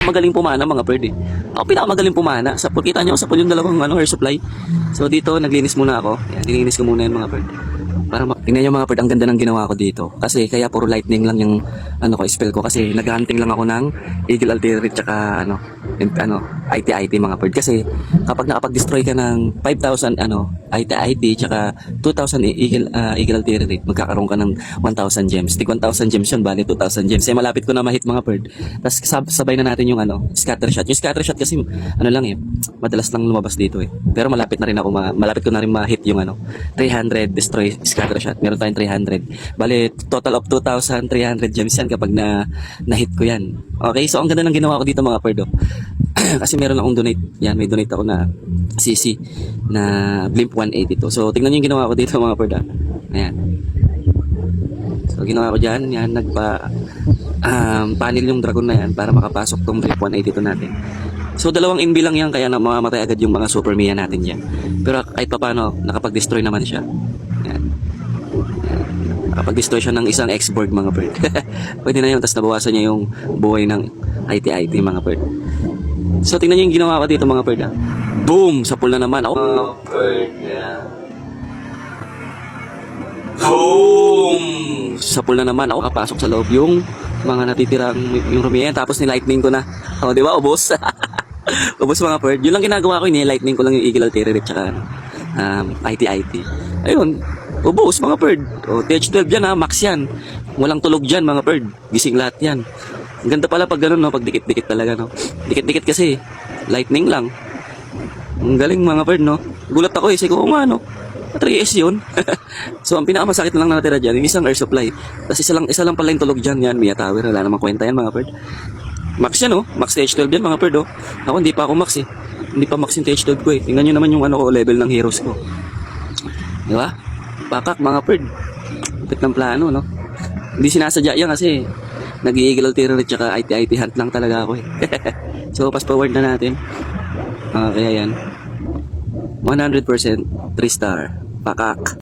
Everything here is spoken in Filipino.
pinakamagaling pumana mga bird eh. Ako pinakamagaling pumana. Sa kita nyo, sa yung dalawang air supply. So dito, naglinis muna ako. Yan, nilinis ko muna yung mga bird. Para tingnan nyo mga bird, ang ganda ng ginawa ko dito. Kasi kaya puro lightning lang yung spell ko. Kasi naghahunting lang ako ng Eagle Artillery tsaka IT mga bird. Kasi kapag nakapag-destroy ka ng 5,000 IT tsaka 2,000 Eagle Artillery, magkakaroon ka ng 1,000 gems. Tig 1,000 gems yun, bali 2,000 gems. Malapit ko na ma-hit mga bird. Tapos sabay na natin yung scatter shot. Yung scatter shot kasi madalas lang lumabas dito eh. Pero malapit ko na rin ma-hit yung 300 destroy scatter shot. Meron tayong 300. Bali total of 2,300 gems yan kapag na-hit ko yan. Okay, so ang ganda ng ginawa ko dito mga bird. Kasi meron akong donate. Yan, may donate ako na CC na Blimp 182. So tingnan niyo yung ginawa ko dito mga bird. Ayan. So ginawa ko dyan, yan, panel yung dragon na yan para makapasok tong Blimp 182 natin. So dalawang NB lang yan, kaya mamamatay agad yung mga Super Mia natin dyan. Pero kahit pa paano, nakapag-destroy naman siya. Yan. Nakapag-destroy siya ng isang X-board mga bird. Pwede na yun, tapos nabawasan niya yung buhay ng IT mga bird. So tingnan niyo yung ginawa ko dito mga bird. Boom! Sa pool na naman. Ako mga bird. Boom! Sa pool na naman ako kapasok sa loob yung mga natitirang yung rumiyan. Tapos ni-lightning ko na. O, di ba? Ubos. Ubos mga bird. Yun lang ginagawa ko. Ni-lightning ko lang yung Eagle Artillery tsaka IT. Ayun. Ubos mga bird. O, TH12 yan ha. Max yan. Walang tulog dyan mga bird. Gising lahat yan. Ang ganda pala pag gano'n, no? Pag dikit-dikit talaga, no? Dikit-dikit kasi. Lightning lang. Ang galing mga bird, no? Gulat ako eh. Sige ko nga, no? 3S yun. So ang pinakamasakit na lang na natira dyan, yung isang air supply. Tapos isa lang pala yung tulog dyan. Yan, Mia Tower. Wala namang kwenta yan mga bird. Max yan, oh. Max TH12 yan mga bird, oh. Ako hindi pa ako max eh. Hindi pa max yung TH12 ko eh. Tingnan nyo naman yung level ng heroes ko. Di ba? Pakak mga bird. Pit ng plano, no? Hindi sinasadya yan kasi nag-i-Eagle Artillery tsaka IT hunt lang talaga ako eh. So fast forward na natin. Kaya yan 100% 3 star pakak.